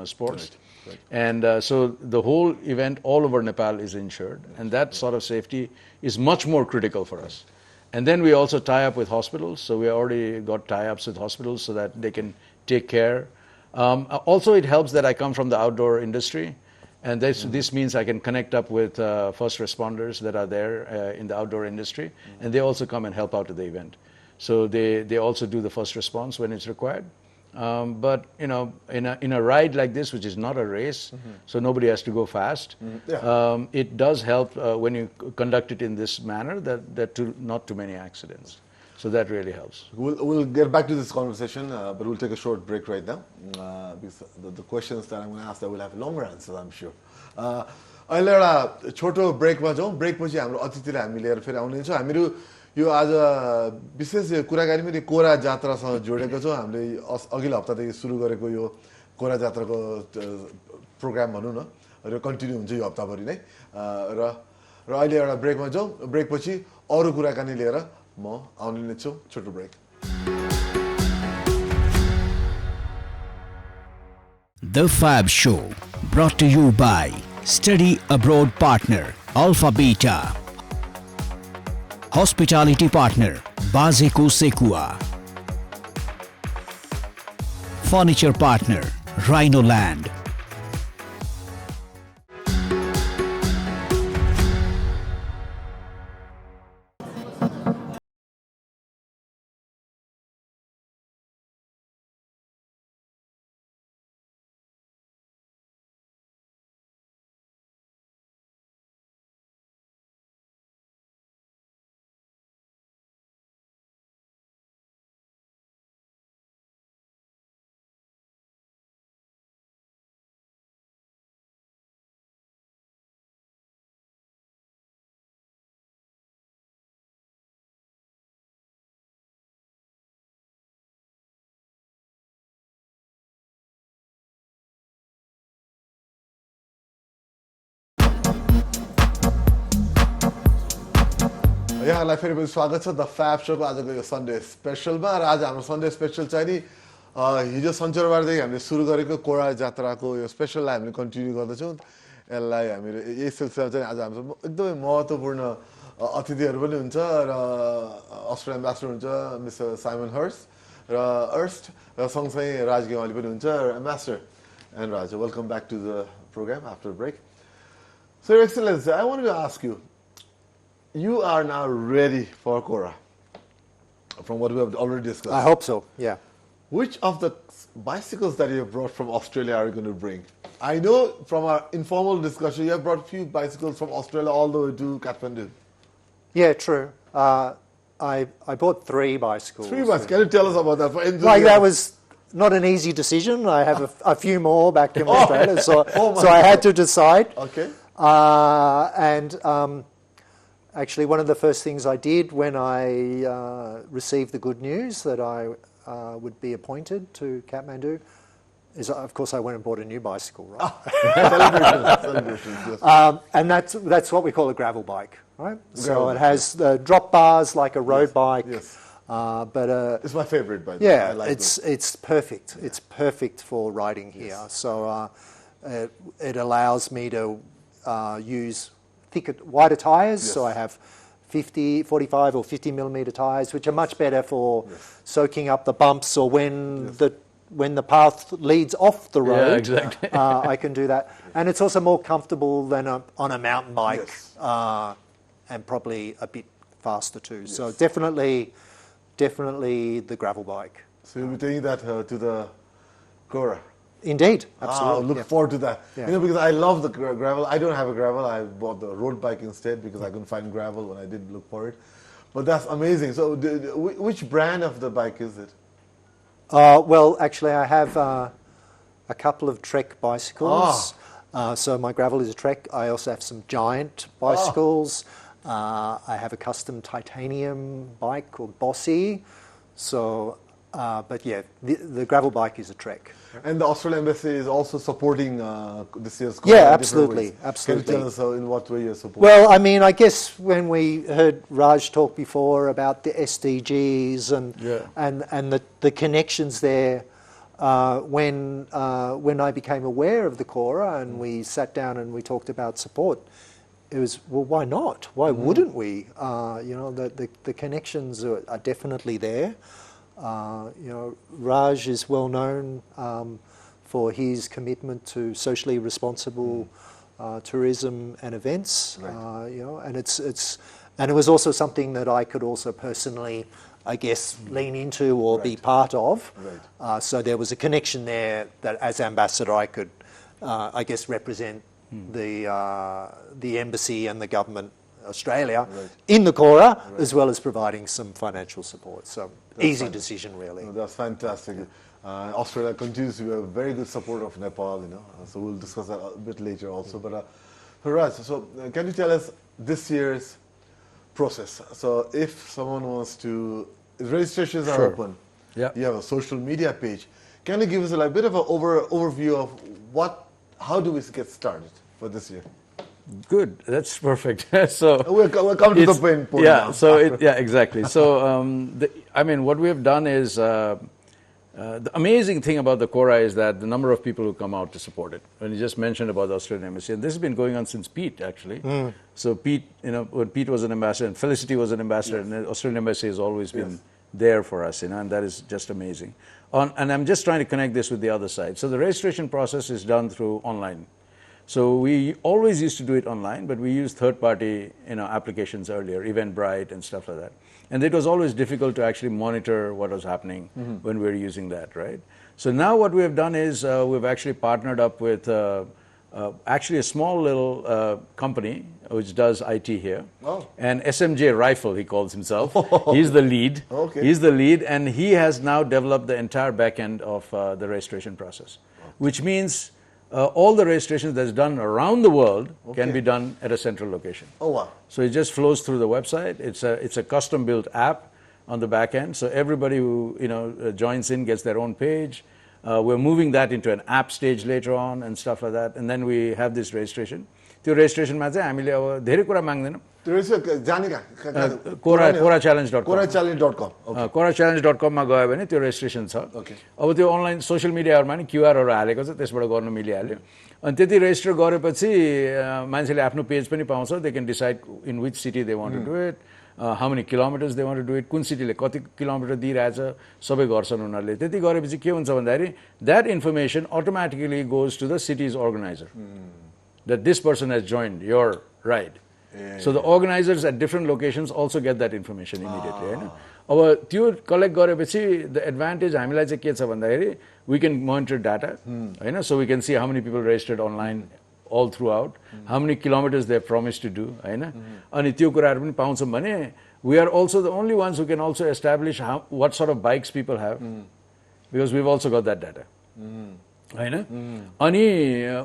sports. Right. And so the whole event all over Nepal is insured, and that sort of safety is much more critical for us. And then we also tie up with hospitals, so we already got tie-ups with hospitals so that they can take care. Also, it helps that I come from the outdoor industry. And this means I can connect up with first responders that are there in the outdoor industry, and they also come and help out at the event. So they also do the first response when it's required. But in a ride like this, which is not a race, so nobody has to go fast. It does help when you conduct it in this manner that not too many accidents. So that really helps. We'll get back to this conversation, but we'll take a short break right now. Because the questions that I'm going to ask that will have longer answers, I'm sure. अहिले एउटा छोटो ब्रेकमा जाउँ. ब्रेकपछि हाम्रो अतिथिलाई हामी लिएर फेरि आउने छौँ. हामीहरू यो आज विशेष कुराकानी पनि कोरा जात्रासँग जोडेको छौँ. हामीले अघिल्लो हप्तादेखि सुरु गरेको यो कोरा जात्राको प्रोग्राम भनौँ न, र कन्टिन्यू हुन्छ यो हप्ताभरि नै. र अहिले एउटा ब्रेकमा जाउँ. ब्रेकपछि अरू कुराकानी लिएर म आउने नै छु. छोटो break. The Fab Show, brought to you by Study Abroad Partner, Alpha Beta. Hospitality Partner, Bazeko Sekua. Furniture Partner, Rhino Land. यहाँलाई फेरि पनि स्वागत छ द फ्याब शोको आजको यो सन्डे स्पेसलमा. र आज हाम्रो सन्डे स्पेसल चाहिँ नि हिजो सञ्चबारदेखि हामीले सुरु गरेको कोरा जात्राको यो स्पेसललाई हामीले कन्टिन्यू गर्दैछौँ. यसलाई हामीले यही सिलसिला चाहिँ आज हाम्रो एकदमै महत्त्वपूर्ण अतिथिहरू पनि हुन्छ र अस्ट्रेलियन एम्बेसडर हुन्छ मिस्टर साइमन अर्स्ट र सँगसँगै राज गेवाली पनि हुन्छ. Ambassador and Raj, welcome back to the programme after break. So Your Excellency, I wanted to ask you, you are now ready for KORA, from what we have already discussed. I hope so, yeah. Which of the bicycles that you have brought from Australia are you going to bring? I know from our informal discussion, you have brought a few bicycles from Australia all the way to Kathmandu. Yeah, true. I bought 3 bicycles. 3 bicycles. Can you tell us about that? Like, that was not an easy decision. I have a few more back in Australia, so I had to decide. Okay. Actually, one of the first things I did when I received the good news that I would be appointed to Kathmandu is, of course, I went and bought a new bicycle, right? Celebrations, yes. And that's what we call a gravel bike, right? So it has the drop bars like a road bike. Yes. It's my favorite, by the way. yeah, I like it's perfect. Yeah. It's perfect for riding here. Yes. So it allows me to use wider tyres. Yes. So I have 45 or 50 millimeter tyres, which are much better for soaking up the bumps or when the path leads off the road. Yeah, exactly. I can do that, and it's also more comfortable than on a mountain bike, and probably a bit faster too. Yes. So definitely the gravel bike. So you'll be taking that to the KORA. Indeed, absolutely. Look forward to that. Yeah. Because I love the gravel. I don't have a gravel. I bought the road bike instead because I couldn't find gravel when I did look for it. But that's amazing. So which brand of the bike is it? Well, actually, I have a couple of Trek bicycles. So my gravel is a Trek. I also have some Giant bicycles. I have a custom titanium bike called Bossy. So, but yeah, the gravel bike is a Trek. And the Australian Embassy is also supporting this year's KORA. Yeah, absolutely. Absolutely. Can you tell us in what way you're supporting? Well, I mean, I guess when we heard Raj talk before about the SDGs and the connections there, when I became aware of the KORA and we sat down and we talked about support, it was, well, why not? Why wouldn't we? The connections are definitely there. Raj is well known for his commitment to socially responsible tourism and events. Right. And it was also something that I could also personally, I guess, lean into or be part of. Right. So there was a connection there that, as ambassador, I could, I guess, represent the embassy and the government Australia in the KORA, as well as providing some financial support. So easy decision, really. No, that's fantastic. Australia continues to be a very good supporter of Nepal, so we'll discuss that a bit later also. But Raj, so can you tell us this year's process? So if someone wants to, if registrations are open, you have a social media page. Can you give us a bit of an overview of how do we get started for this year? Good, that's perfect. So we'll come to the point. Yeah, so exactly. So what we have done is the amazing thing about the KORA is that the number of people who come out to support it. When you just mentioned about the Australian Embassy, and this has been going on since Pete actually. So Pete, when Pete was an ambassador and Felicity was an ambassador, and the Australian Embassy has always been there for us, and that is just amazing. And I'm just trying to connect this with the other side. So the registration process is done through online. So we always used to do it online, but we used third-party applications earlier, Eventbrite and stuff like that. And it was always difficult to actually monitor what was happening when we were using that, right? So now what we have done is we've actually partnered up with actually a small little company which does IT here. Oh. And SMJ Rifle, he calls himself. He's the lead. Okay. He's the lead, and he has now developed the entire back end of the registration process, which means all the registrations that's done around the world can be done at a central location. Oh, wow. So it just flows through the website. It's a custom-built app on the back end. So everybody who joins in gets their own page. We're moving that into an app stage later on and stuff like that. And then we have this registration. त्यो रेजिस्ट्रेसनमा चाहिँ हामीले अब धेरै कुरा माग्दैनौँ korachallenge.com मा गयो भने त्यो रेजिस्ट्रेसन छ अब त्यो अनलाइन सोशल मिडियाहरुमा नि क्यूआरहरु हालेको छ त्यसबाट गर्न मिलिहाल्यो अनि त्यति रेजिस्टर गरेपछि मान्छेले आफ्नो पेज पनि पाउँछ they can decide in which city they want to do it how many kilometers they want to do it कुन सिटीले कति किलोमिटर दिइरहेछ सबै गर्छन् उनीहरूले त्यति गरेपछि के हुन्छ भन्दाखेरि that information automatically goes to the cities organiser that this person has joined your ride. So the organizers at different locations also get that information immediately. अब त्यो कलेक्ट गरेपछि the advantage हामीलाई चाहिँ के छ भन्दाखेरि we can monitor data, Hahn, so we can see how many people registered online all throughout, how many kilometers they have promised to do, हैन, अनि त्यो कुराहरु पनि पाउँछौं भने we are also the only ones who can also establish what sort of bikes people have, because we've also got that data. हैन अनि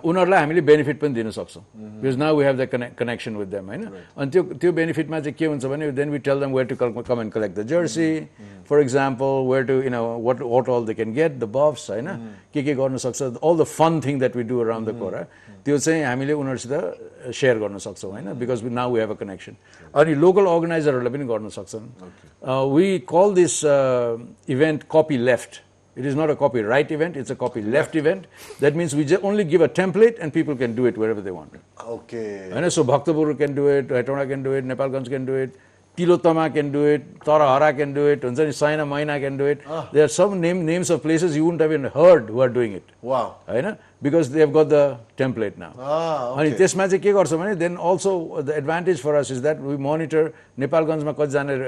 उनीहरुलाई हामीले benefit पनि दिन सक्छौं because now we have the connection with them हैन अनि त्यो बेनिफिटमा चाहिँ के हुन्छ भने then we tell them where to come and collect the jersey for example where to what all they can get the buffs हैन के गर्न सक्छ all the fun thing that we do around the KORA त्यो चाहिँ हामीले उनीहरुसित share गर्न सक्छौं हैन because now we have a connection अनि local अर्गनाइजरहरुले पनि गर्न सक्छन् we call this event copy left. It is not a copyright event, it's a copy left event. That means we only give a template and people can do it wherever they want. Okay. And so Bhaktapur can do it, Hetona can do it, Nepalganj can do it, Tilotama can do it, Tarahara can do it, Saina Maina can do it. There are some names of places you wouldn't have even heard who are doing it. Wow. Because they have got the template now. Okay. And then also the advantage for us is that we monitor Nepalganjma kati jane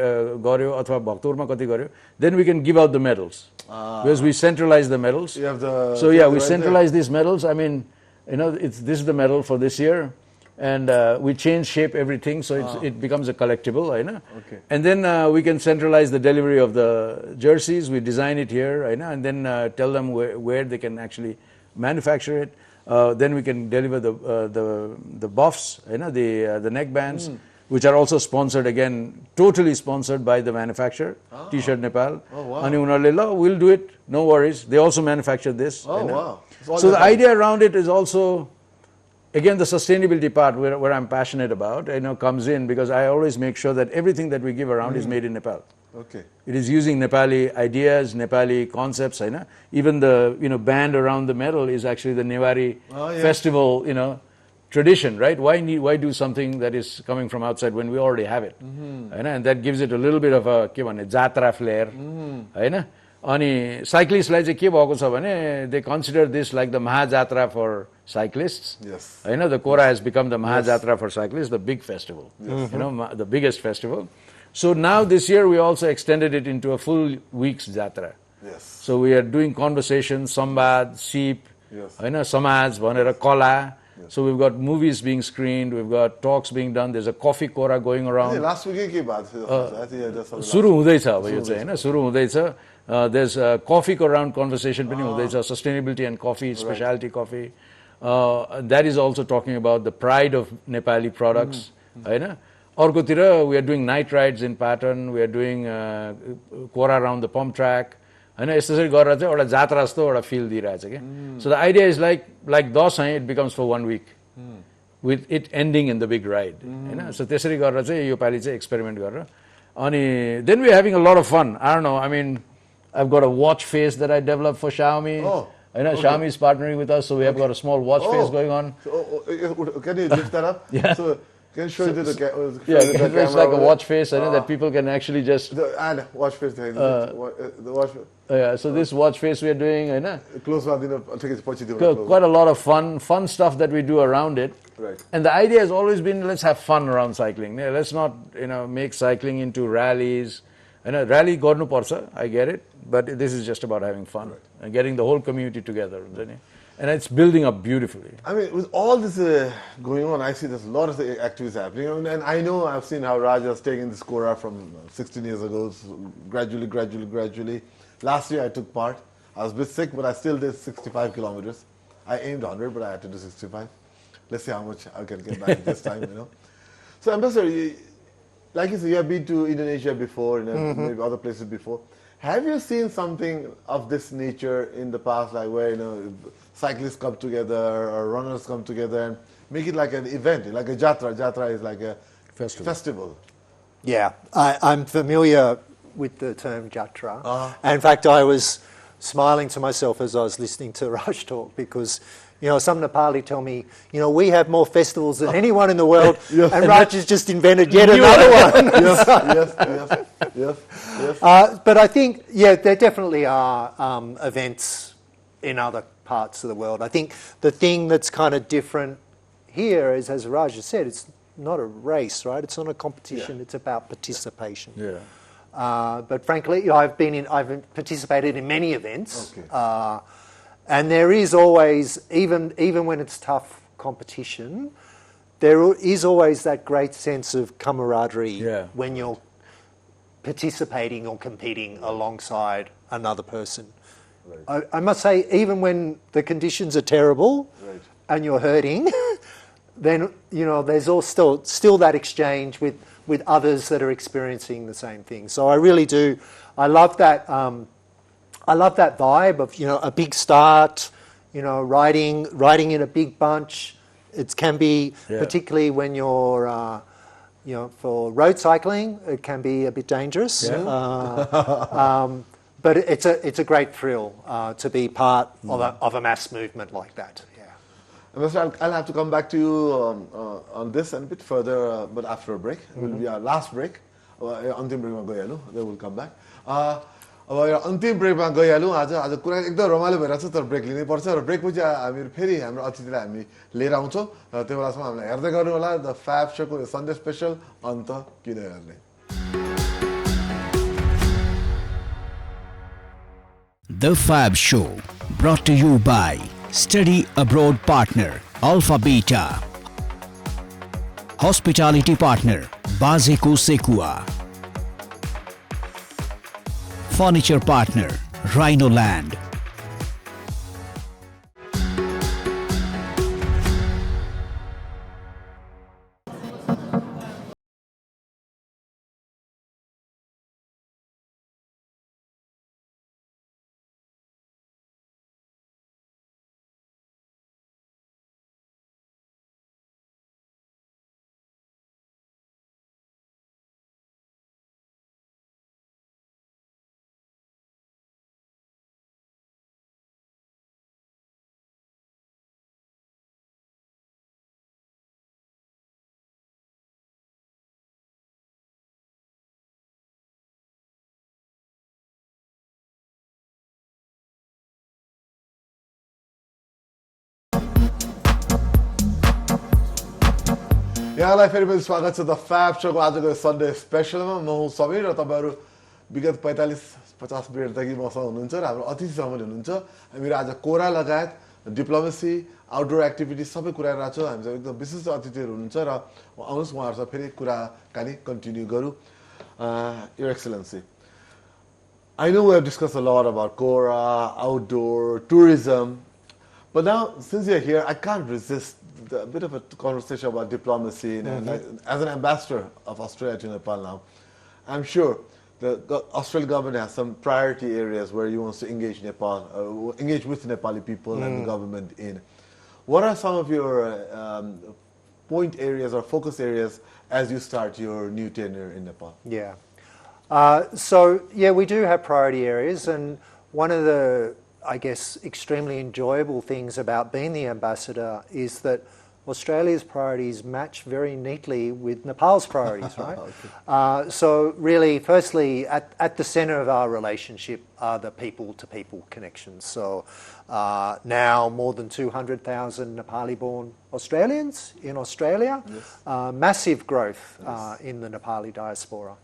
garyo athwa Bhaktapurma kati garyo. Then we can give out the medals. Because we centralize the medals. You have the so yeah, we centralize these medals. I mean, this is the medal for this year. And we change shape everything so it becomes a collectible. Okay. And then we can centralize the delivery of the jerseys. We design it here and then tell them where they can actually manufacture it. Then we can deliver the buffs, the neck bands, which are also sponsored again, totally sponsored by the manufacturer, T-shirt Nepal. Oh, wow. Ani unharle la, we'll do it, no worries. They also manufacture this. Oh, wow. So the idea around it is also, again, the sustainability part where I'm passionate about, comes in because I always make sure that everything that we give around is made in Nepal. Okay. It is using Nepali ideas, Nepali concepts. Even the band around the medal is actually the Newari festival, tradition, right? Why do something that is coming from outside when we already have it? And that gives it a little bit of a jatra flair. Ani cyclists like they consider this like the Mahajatra for cyclists. Yes. The KORA has become the Mahajatra for cyclists, the big festival. Yes. The biggest festival. So now this year we also extended it into a full week's jatra. Yes. So we are doing conversations, sambad, seep, samaj, bhanera kala. So we've got movies being screened, we've got talks being done. There's a coffee KORA going around. Last week ke baat Suru hudaicha bhayo chahi haina suru hudaicha. There's a coffee around conversation pani hudaicha, sustainability and coffee, specialty coffee. That is also talking about the pride of Nepali products. Arkotira, we are doing night rides in Patan, we are doing KORA around the pump track. So the idea is like Dasai, it becomes for 1 week, with it ending in the big ride. So त्यसरी गरेर चाहिँ यो पालि चाहिँ experiment गरेर अनि then we're having a lot of fun. I don't know, I mean, I've got a watch face that I developed for Xiaomi. Xiaomi is partnering with us, so we have got a small watch face going on. So, can you lift that up? Yeah. So, can you show it to the camera? It's like a watch face, that people can actually just... watch face. The watch face. So this watch face we are doing, Close quite a lot of fun stuff that we do around it. Right. And the idea has always been, let's have fun around cycling. Let's not, make cycling into rallies. Rally garnu parcha, I get it, but this is just about having fun and getting the whole community together. And it's building up beautifully. I mean, with all this going on, I see there's a lot of activities happening. And I know I've seen how Raj has taken this KORA from 16 years ago, so gradually. Last year I took part. I was a bit sick, but I still did 65 kilometers. I aimed 100, but I had to do 65. Let's see how much I can get back this time, So, Ambassador, like you said, you have been to Indonesia before, maybe other places before. Have you seen something of this nature in the past, like where, cyclists come together or runners come together and make it like an event, like a jatra? Jatra is like a festival. Yeah, I'm familiar with the term jatra. And in fact, I was smiling to myself as I was listening to Raj talk because, some Nepali tell me, we have more festivals than anyone in the world, and Raj has just invented yet another one. Yes. But I think, there definitely are events in other parts of the world. I think the thing that's kind of different here is, as Raj has said, it's not a race, right? It's not a competition. It's about participation. But frankly, I've participated in many events. Okay. And there is always, even when it's tough competition, there is always that great sense of camaraderie when you're participating or competing alongside another person. I must say, even when the conditions are terrible and you're hurting, then there's still that exchange with others that are experiencing the same thing. So I really do. I love that. I love that vibe of a big start. Riding in a big bunch. It can be particularly when you're. For road cycling, it can be a bit dangerous. But it's a great thrill to be part of a mass movement like that. I'll have to come back to you on this and a bit further, but after a break. It will be our last break. अन्तिम ब्रेकमा गइहालौँ. Then we'll come back. अब यो अन्तिम ब्रेकमा गइहालौँ. आज कुरा एकदम रमाइलो भइरहेको छ, तर ब्रेक लिनै पर्छ र ब्रेकपछि हामीहरू फेरि हाम्रो अतिथिलाई हामी लिएर आउँछौँ. त्यो बेलासम्म हामीलाई हेर्दै गर्नु होला द फ्याब शोको यो सन्डे स्पेसल अन्त किन हेर्ने. The Fab Show, brought to you by Study Abroad Partner, Alpha Beta. Hospitality Partner, Bazeko Sekua. Furniture Partner, Rhino Land. यहाँलाई फेरि पनि स्वागत छ द फ्याब शोको आजको सन्डे स्पेसलमा. म हुँ समीर र तपाईँहरू विगत 45-50 मिनटदेखि मसँग हुनुहुन्छ र हाम्रो अतिथिसँग पनि हुनुहुन्छ. हामीहरू आज कोरा लगायत डिप्लोमेसी, आउटडोर एक्टिभिटी सबै कुरा राख्छौँ. हामीसँग एकदम विशिष्ट अतिथिहरू हुनुहुन्छ र आउनुहोस् उहाँहरूसँग फेरि कुराकानी कन्टिन्यू गरौँ. Your Excellency, I know we have discussed a lot about KORA, outdoor, tourism, but now since you're here, I can't resist a bit of a conversation about diplomacy. And as an ambassador of Australia to Nepal now, I'm sure the Australian government has some priority areas where you want to engage Nepal, engage with Nepali people and the government in. What are some of your point areas or focus areas as you start your new tenure in Nepal? Yeah. We do have priority areas, and one of the, I guess, extremely enjoyable things about being the ambassador is that Australia's priorities match very neatly with Nepal's priorities, right? Okay. So really, firstly, at the centre of our relationship are the people-to-people connections. So now more than 200,000 Nepali-born Australians in Australia, massive growth in the Nepali diaspora.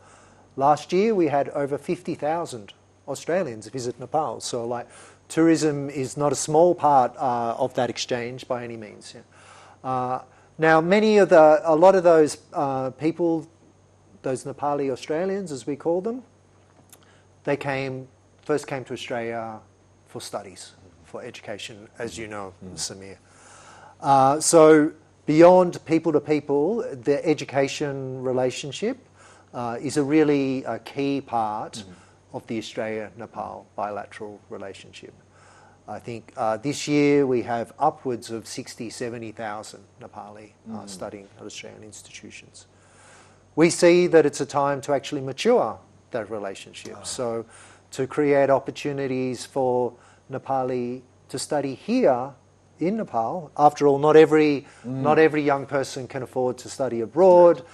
Last year we had over 50,000 Australians visit Nepal. So tourism is not a small part of that exchange by any means. Yeah. Now, a lot of those people, those Nepali Australians, as we call them, they first came to Australia for studies, for education, as you know, Samir. So beyond people to people, the education relationship is a really key part of the Australia-Nepal bilateral relationship. I think this year we have upwards of 70,000 Nepali studying at Australian institutions. We see that it's a time to actually mature that relationship. So to create opportunities for Nepali to study here in Nepal. After all, not every young person can afford to study abroad.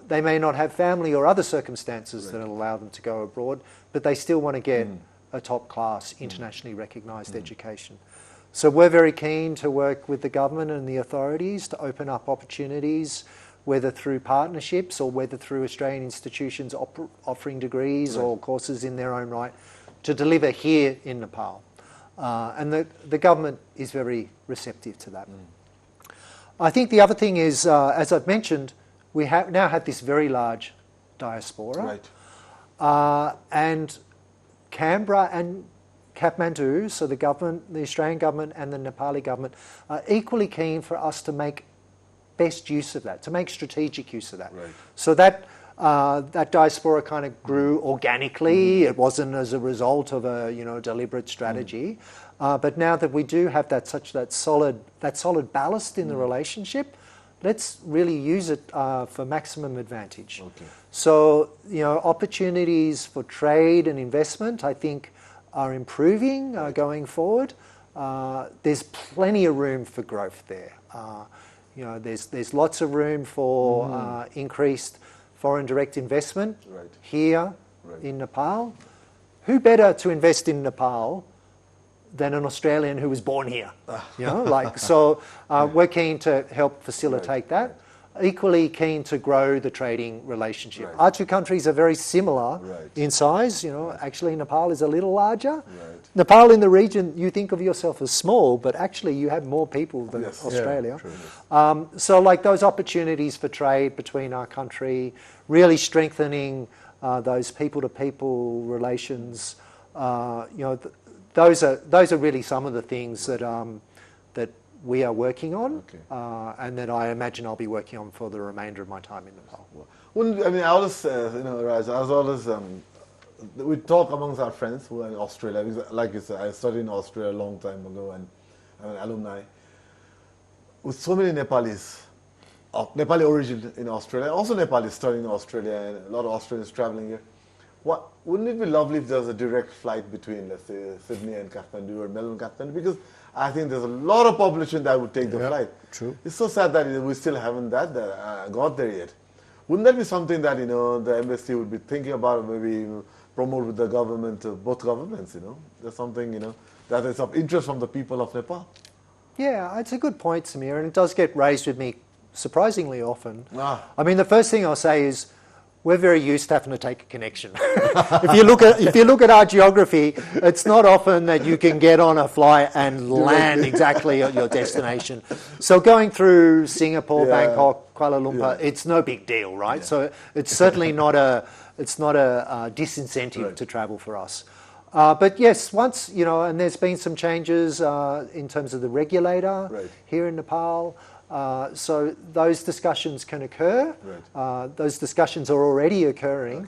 They may not have family or other circumstances that allow them to go abroad, but they still want to get a top-class, internationally recognised education. So we're very keen to work with the government and the authorities to open up opportunities, whether through partnerships or whether through Australian institutions offering degrees or courses in their own right, to deliver here in Nepal. And the government is very receptive to that. I think the other thing is, as I've mentioned, we now have this very large diaspora. Right. And Canberra and Kathmandu, so the government, the Australian government and the Nepali government are equally keen for us to make best use of that, to make strategic use of that. Right. So that diaspora kind of grew organically. It wasn't as a result of a deliberate strategy. But now that we do have that solid ballast in the relationship, let's really use it for maximum advantage. Okay. So opportunities for trade and investment, I think, are improving going forward. There's plenty of room for growth there. There's lots of room for increased foreign direct investment here in Nepal. Who better to invest in Nepal than an Australian who was born here? We're keen to help facilitate that. Equally keen to grow the trading relationship. Our two countries are very similar in size. Actually Nepal is a little larger. Nepal in the region, you think of yourself as small, but actually you have more people than Australia. So those opportunities for trade between our country, really strengthening those people-to-people relations. Those are really some of the things that we are working on, and that I imagine I'll be working on for the remainder of my time in Nepal. I always, Raj, I was always, we talk amongst our friends who are in Australia, because like you said, I studied in Australia a long time ago, and I'm an alumni. With so many Nepalis, of Nepali origin in Australia, also Nepalis studying in Australia, and a lot of Australians traveling here. Wouldn't it be lovely if there was a direct flight between, let's say, Sydney and Kathmandu or Melbourne and Kathmandu? Because I think there's a lot of population that would take the flight. True. It's so sad that we still haven't got there yet. Wouldn't that be something that the embassy would be thinking about, maybe promote with the government, both governments? There's something that is of interest from the people of Nepal. Yeah, it's a good point, Samir, and it does get raised with me surprisingly often. I mean, the first thing I'll say is, we're very used to having to take a connection. If you look at our geography, it's not often that you can get on a flight and land exactly at your destination. So going through Singapore, Bangkok, Kuala Lumpur, it's no big deal, right? So it's certainly not a disincentive to travel for us. But yes, once and there's been some changes in terms of the regulator here in Nepal. So those discussions can occur. Those discussions are already occurring,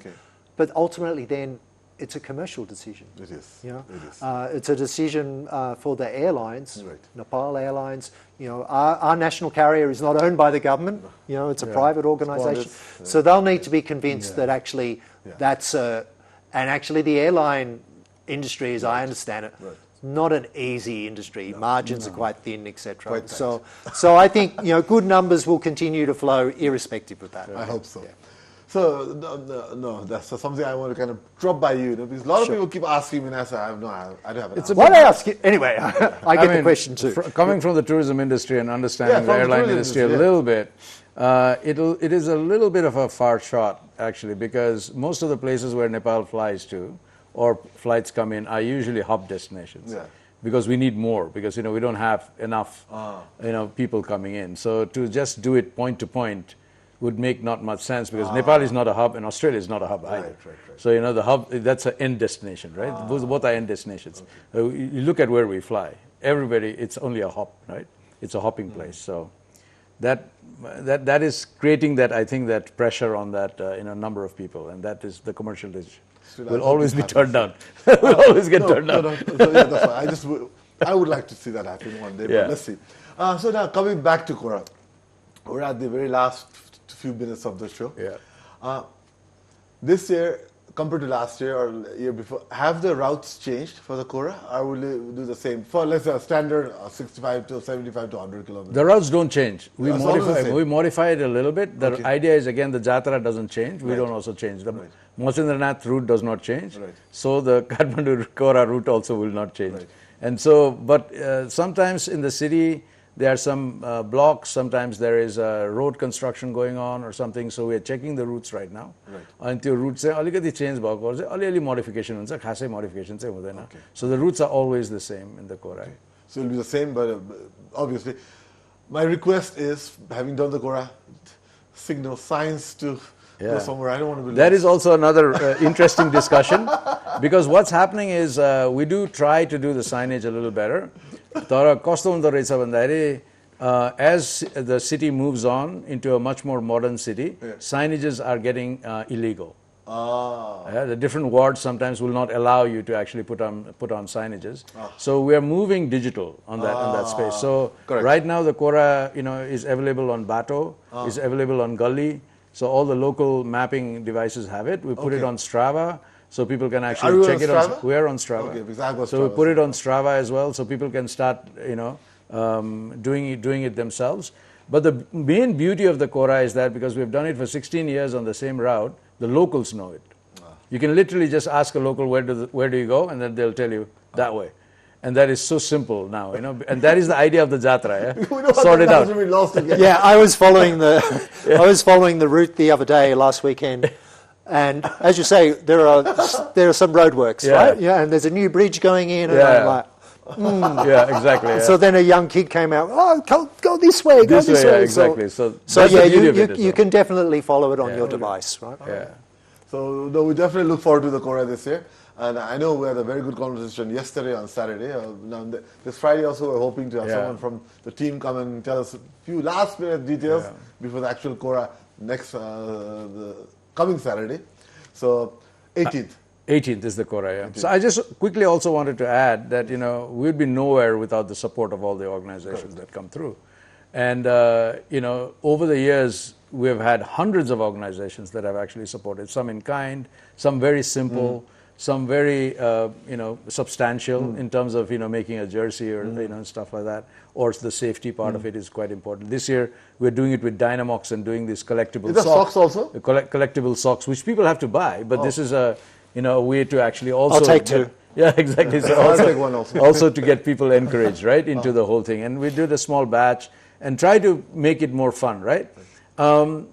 but ultimately then it's a commercial decision. It is. It's a decision for the airlines, Nepal Airlines. Our national carrier is not owned by the government. It's a private organisation. So they'll need to be convinced that actually that's and actually the airline industry, as I understand it, not an easy industry. Margins are quite thin, etc. So I think good numbers will continue to flow irrespective of that. I hope so. So no, that's something I want to kind of drop by you, because a lot of people keep asking me, and I say, I don't have an answer. Why don't I ask you anyway? I get the question too. Coming from the tourism industry and understanding the airline industry a little bit, it is a little bit of a far shot actually, because most of the places where Nepal flies to, or flights come in, are usually hub destinations. Because we need more, because we don't have enough people coming in. So to just do it point to point would make not much sense, because Nepal is not a hub and Australia is not a hub either. So the hub, that's an end destination, right? Both are end destinations. You look at where we fly. Everybody, it's only a hop, right? It's a hopping place. So that is creating that, I think, that pressure on that number of people, and that is the commercial decision. Will always be turned down. Will always get turned down. That's fine. I would like to see that happen one day, but let's see. So now coming back to KORA, we're at the very last few minutes of the show. This year, compared to last year or year before, have the routes changed for the KORA, or will they do the same? For let's say a standard 65 to 75 to 100 kilometers. The routes don't change. We modify it a little bit. The idea is, again, the Jatra doesn't change. We don't also change. The Masindranath route does not change. So the Kathmandu KORA route also will not change. And so, but sometimes in the city, there are some blocks, sometimes there is a road construction going on or something, so we are checking the routes right now. And the routes alikati change bhako chahi aliali modification huncha, khasai modification chahi hudaina. So the routes are always the same in the KORA. So it will be the same, but obviously my request is, having done the KORA, signal signs to go somewhere. I don't want to be That lost. is also another interesting discussion, because what's happening is we do try to do the signage a little better. तर कस्तो हुँदो रहेछ भन्दाखेरि as the city moves on into a much more modern city, signages are getting illegal. The different wards sometimes will not allow you to actually put on signages. So we are moving digital on that space. So right now the KORA is available on Bato, is available on Gully. So all the local mapping devices have it. We put it on Strava, so people can actually check it on. We are on Strava. Okay, because I've got So we Strava, put it on Strava as well, so people can start doing it themselves. But the main beauty of the KORA is that because we've done it for 16 years on the same route, the locals know it. You can literally just ask a local where do you go, and then they'll tell you that way. And that is so simple now, and that is the idea of the Jatra. Yeah? Sort it out. We lost again. Yeah, I was following the route the other day, last weekend, and as you say, there are some roadworks, right? Yeah, and there's a new bridge going in, and I'm like, yeah, exactly. Yeah. So then a young kid came out. Oh, go this way, go this way. Yeah, exactly. So yeah, the beauty of it you can definitely follow it on your device, right? Yeah. So no, we definitely look forward to the KORA this year. And I know we had a very good conversation yesterday on Saturday. Now this Friday also we're hoping to have someone from the team come and tell us a few last minute details before the actual KORA next the coming Saturday. So 18th. 18th is the KORA, yeah. So I just quickly also wanted to add that, we'd be nowhere without the support of all the organizations that come through. And, over the years, we have had hundreds of organizations that have actually supported, some in kind, some very simple, some very, substantial in terms of, making a jersey or, stuff like that. Or the safety part of it is quite important. This year, we're doing it with Dynamox and doing these collectible socks also? Collectible socks, which people have to buy, but this is a way to actually also... I'll take two. Yeah, exactly. So I'll take one also. Also to get people encouraged, right, into the whole thing. And we did a small batch and try to make it more fun, right? And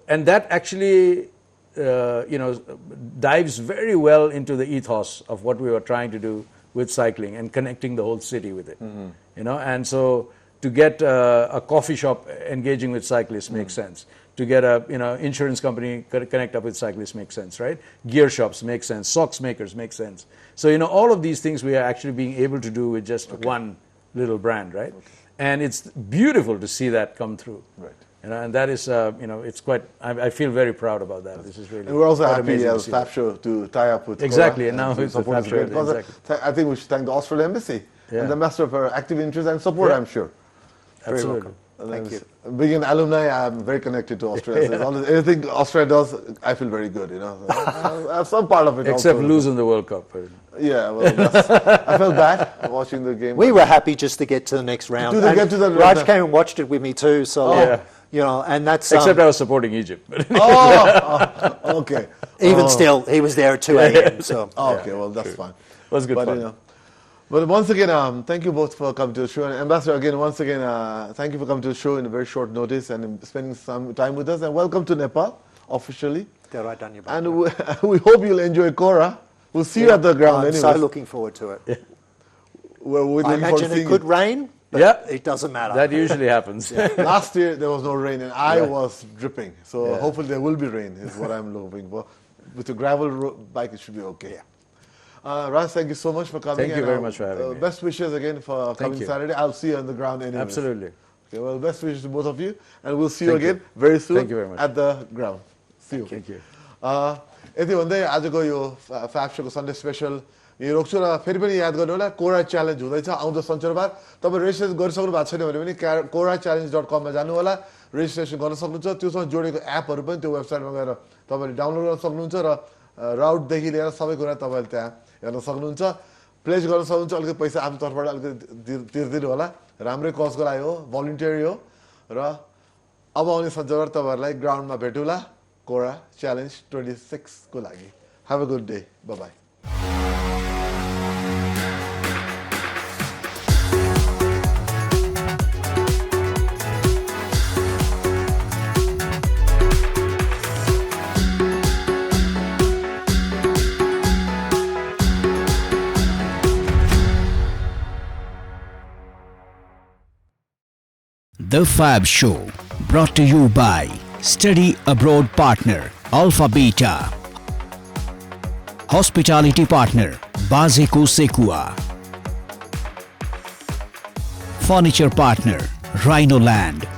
that actually, dives very well into the ethos of what we were trying to do with cycling and connecting the whole city with it. And so to get a coffee shop engaging with cyclists makes sense. To get a insurance company connect up with cyclists makes sense, right? Gear shops make sense. Socks makers make sense. So all of these things we are actually being able to do with just one little brand, right? And it's beautiful to see that come through. Right. And that is it's quite. I feel very proud about that. This is really. And we're also quite happy amazing as to see Fab that. Show to tie up with Exactly, KORA and now to it's the support Fab us Show, great. exactly. I think we should thank the Australian Embassy and the Master for active interest and support. I'm sure. Absolutely. Thank you. Being an alumni, I'm very connected to Australia. So anything Australia does, I feel very good. So I have some part of it. Except also. losing the World Cup. Yeah, well, I felt bad watching the game. We were happy just to get to the next round. Raj came and watched it with me too. So, and that's... Except I was supporting Egypt. Okay. Even still, he was there at 2 a.m. So. Okay, well, that's fine. It was good fun. But once again, thank you both for coming to the show. And Ambassador, again, once again, thank you for coming to the show in a very short notice and spending some time with us. And welcome to Nepal, officially. And we hope you'll enjoy KORA. We'll see you at the ground anyway. I'm so looking forward to it. I imagine it could rain, but it doesn't matter. That usually happens. Last year, there was no rain, and I was dripping. So hopefully there will be rain, is what I'm looking for. With a gravel bike, it should be okay. Raj, thank you so much for coming. Thank you very much for having me. Best wishes again for coming Saturday. I'll see you on the ground anyway. Absolutely. Okay, well, best wishes to both of you. And we'll see you again very soon Thank you very much. at the ground. See you. Thank you. यति भन्दै आजको यो फ्याब शोको Sunday special यो रोक्छु र फेरि पनि याद गर्नु होला कोरा challenge हुँदैछ आउँदो शनिबार तपाईँ रेजिस्ट्रेसन गरिसक्नु भएको छैन भने पनि korachallenge.com मा जानु होला रेजिस्ट्रेसन गर्न सक्नुहुन्छ त्योसँग जोडेको एपहरू पनि त्यो वेबसाइटमा गएर तपाईँले डाउनलोड गर्न सक्नुहुन्छ र राउटदेखि लिएर सबै कुरा तपाईँले त्यहाँ हेर्न सक्नुहुन्छ प्लेज गर्न सक्नुहुन्छ अलिकति पैसा आफ्नो तर्फबाट अलिकति तिर्दिनु होला राम्रै कजको लागि हो भलिन्टियरी हो र अब आउने शनिबार तपाईँहरूलाई ग्राउन्डमा भेटौँला KORA Challenge 26 को लागि. Have a good day. Bye-bye. The Fab Show, brought to you by Study abroad partner Alpha Beta. Hospitality partner Bazeko Sekua. Furniture partner Rhino Land.